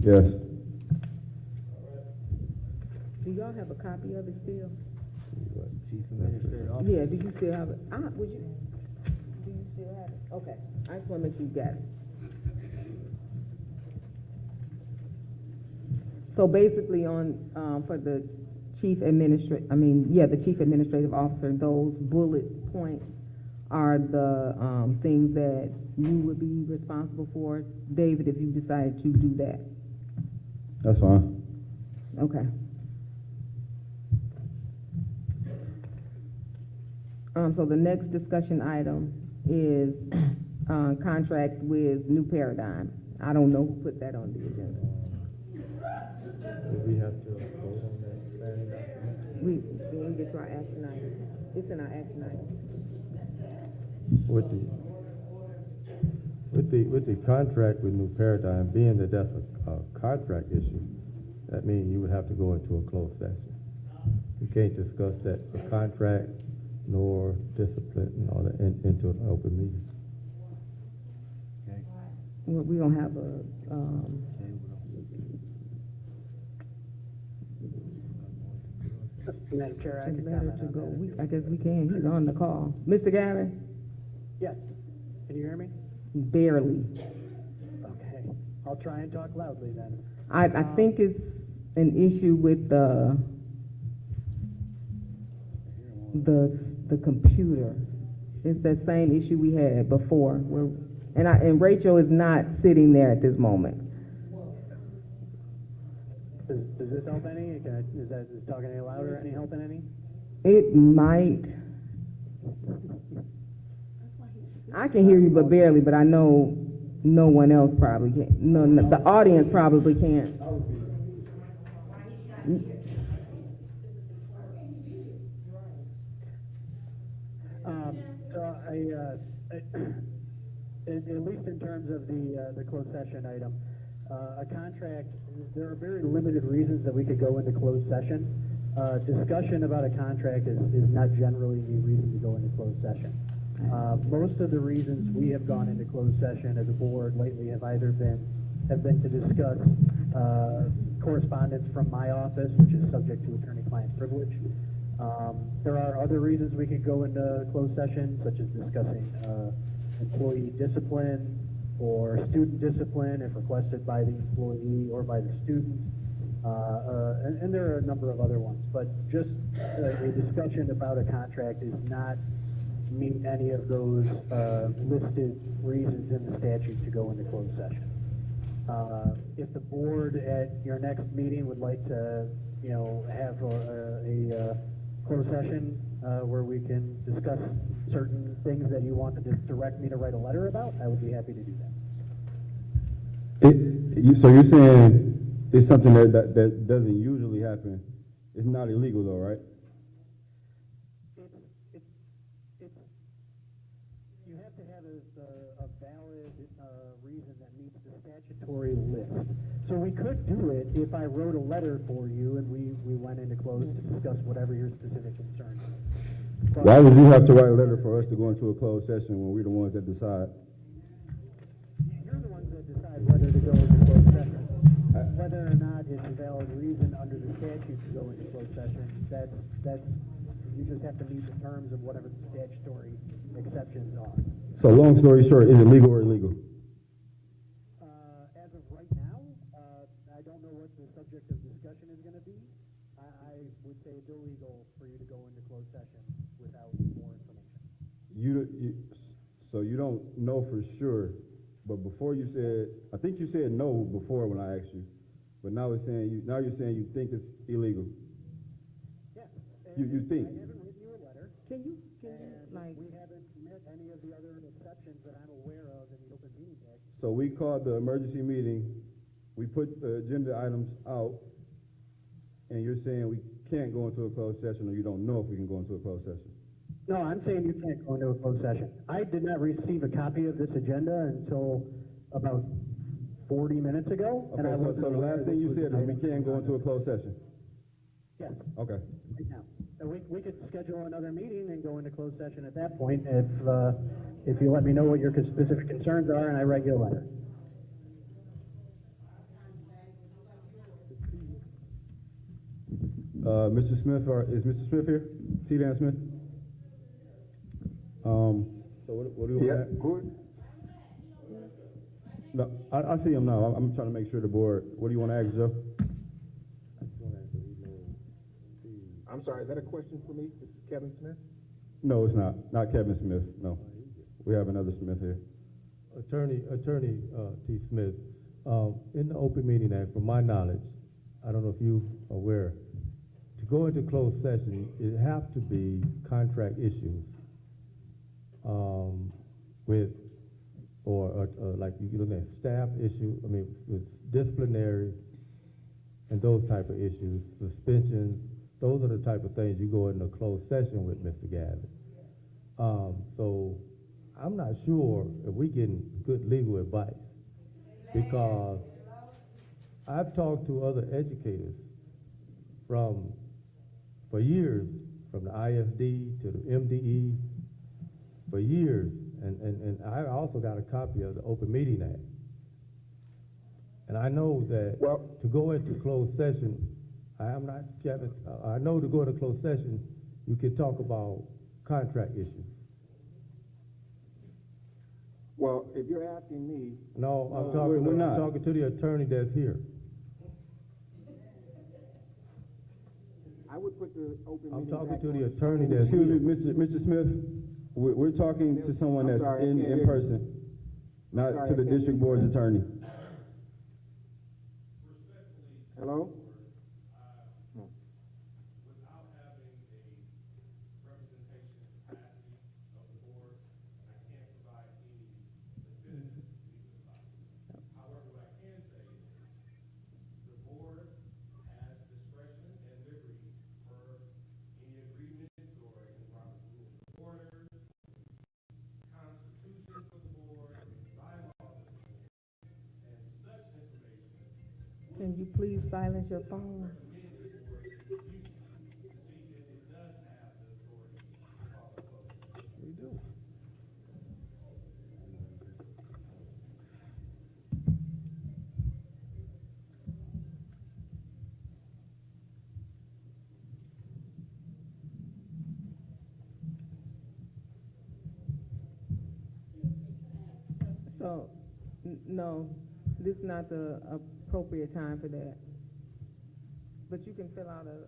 Yes. Do y'all have a copy of it still? Chief Administrative Officer. Yeah, do you still have it? Would you, do you still have it? Okay, I just wanna make sure you got it. So basically for the chief the chief administrative officer, those bullet points are the, things that you would be responsible for, David, if you decide to do that. That's fine. Okay. So the next discussion item is, contract with New Paradigm. I don't know who put that on the agenda. Do we have to vote on that planning document? When we get to our action item, it's in our action item. With the contract with New Paradigm, being that that's a contract issue, that means you would have to go into a closed session. You can't discuss that, the contract, nor discipline and all that into an open meeting. We don't have a, Madam Chair, I a can letter comment to on go. that. I guess we can. He's on the call. Mr. Gavin? Yes. Can you hear me? Barely. Okay. I'll try and talk loudly then. I think it's an issue with the computer. It's that same issue we had before. And Rachel is not sitting there at this moment. Does this help any? Is talking any louder any helping any? It might. I can hear you, but barely. But I know no one else probably can't. No, the audience probably can't. At least in terms of the closed session item, a contract, there are very limited reasons that we could go into closed session. Discussion about a contract is not generally a reason to go into closed session. Most of the reasons we have gone into closed session as a board lately have either been to discuss correspondence from my office, which is subject to attorney-client privilege. There are other reasons we could go into closed session, such as discussing employee discipline or student discipline if requested by the employee or by the student. And there are a number of other ones, but just a discussion about a contract does not meet any of those listed reasons in the statute to go into closed session. If the board at your next meeting would like to, have a closed session where we can discuss certain things that you want to direct me to write a letter about, I would be happy to do that. So you're saying it's something that doesn't usually happen. It's not illegal though, right? You have to have a valid reason that meets the statutory list. So we could do it if I wrote a letter for you and we went into closed to discuss whatever your specific concerns are. Why would you have to write a letter for us to go into a closed session when we're the ones that decide? You're the ones that decide whether to go into closed session. Whether or not it's a valid reason under the statute to go into closed session, that's you just have to meet the terms of whatever the statutory exceptions are. So long story short, is it legal or illegal? As of right now, I don't know what the subject of discussion is going to be. I would say it's illegal for you to go into closed session without more information. So you don't know for sure, but before you said, I think you said no before when I asked you, but now you're saying you think it's illegal. Yeah. You think? I haven't written you a letter. Can you We haven't met any of the other exceptions that I'm aware of in the Open Meetings Act. So we called the emergency meeting, we put the agenda items out, and you're saying we can't go into a closed session, or you don't know if we can go into a closed session? No, I'm saying you can't go into a closed session. I did not receive a copy of this agenda until about 40 minutes ago. Okay, so the last thing you said is we can't go into a closed session? Yes. Okay. Right now. And we could schedule another meeting and go into closed session at that point if you let me know what your specific concerns are and I write you a letter. Mr. Smith, is Mr. Smith here? T. Dan Smith? So what do you want to Good. No, I see him now. I'm trying to make sure the board, what do you want to ask, Joe? I'm sorry, is that a question for me? This is Kevin Smith? No, it's not. Not Kevin Smith, no. We have another Smith here. Attorney T. Smith, in the Open Meeting Act, from my knowledge, I don't know if you are aware, to go into closed session, it have to be contract issues, with, or like you look at staff issue, I mean, with disciplinary and those type of issues, suspensions, those are the type of things you go into a closed session with, Mr. Gavin. So I'm not sure if we're getting good legal advice, because I've talked to other educators for years, from the ISD to the MDE, for years, and I also got a copy of the Open Meeting Act. And I know that to go into closed session, I know to go into closed session, you can talk about contract issues. Well, if you're asking me, No, we're not. I'm talking to the attorney that's here. I would put the open I'm meeting talking back to on the attorney that's Excuse me, here. Mr. Smith, we're talking to someone I'm that's sorry, I in can't hear you. person, not Sorry, to I the can't hear district you. board's attorney. Hello? Without having a representation capacity of the board, I can't provide any definitive legal advice. However, what I can say is, the board has discretion and liberty for any agreements or any Robert's rules of order, constitution for the board, bylaws of the board, and such information Can you please silence your phone? We do. So, no, this is not the appropriate time for that. But you can fill out a,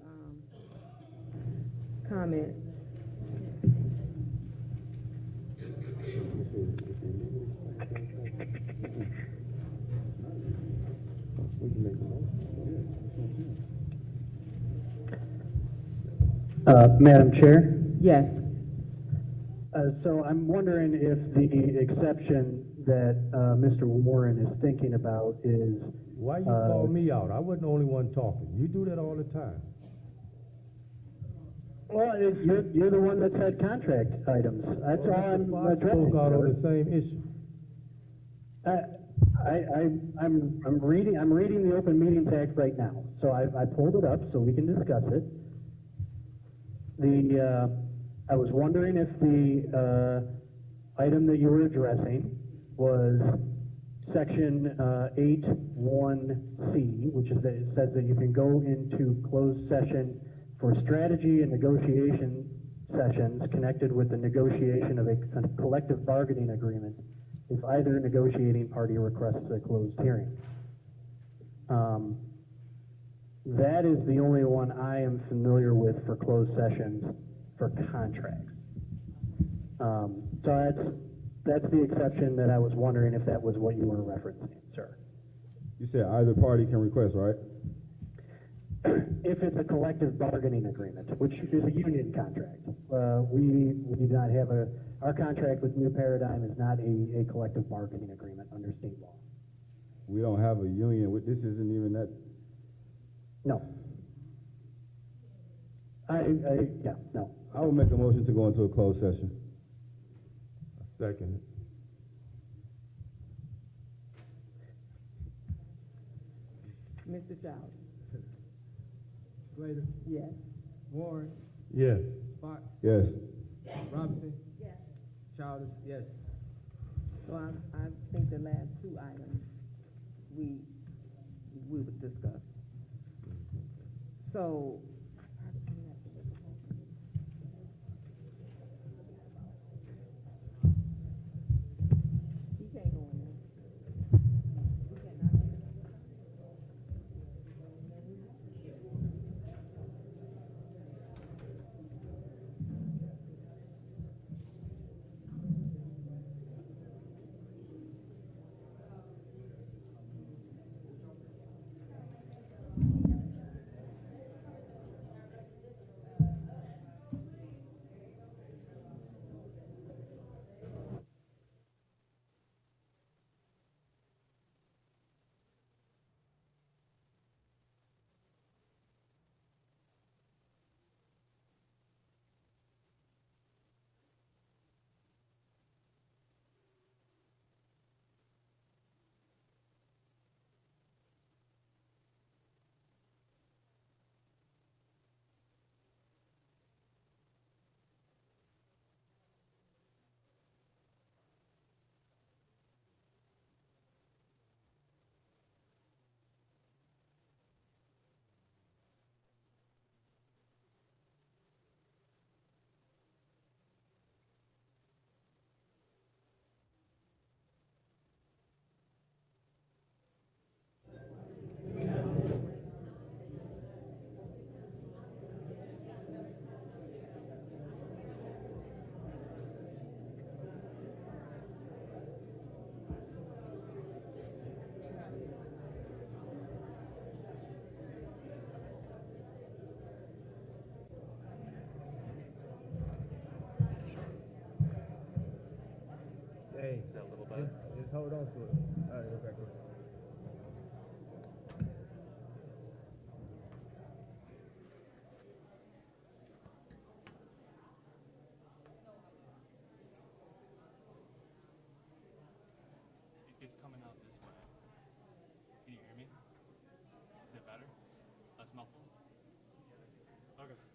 comment. Madam Chair? Yes, So I'm wondering if the exception that Mr. Warren is thinking about is. Why you call me out? I wasn't the only one talking. You do that all the time. Well, you're the one that said contract items. That's all I'm addressing, Spoke out on sir. the same issue. I'm reading the Open Meetings Act right now. So I pulled it up so we can discuss it. I was wondering if the item that you were addressing was section 8(1)(c), which is that it says that you can go into closed session for strategy and negotiation sessions connected with the negotiation of a collective bargaining agreement if either negotiating party requests a closed hearing. That is the only one I am familiar with for closed sessions for contracts. So that's the exception that I was wondering if that was what you were referencing, sir. You said either party can request, right? If it's a collective bargaining agreement, which is a union contract. We do not have our contract with New Paradigm is not a collective bargaining agreement under state law. We don't have a union, this isn't even that. No. Yeah, no. I would make a motion to go into a closed session. Second. Mr. Childs? Slater, Yes. Warren, Yes. Fox, Yes. Robinson, Yes. Childs, yes. So I think the last two items we would discuss. So hold on to it. All right, go back in. It's coming out this way. Can you hear me? Is it better? Less muffled? Okay.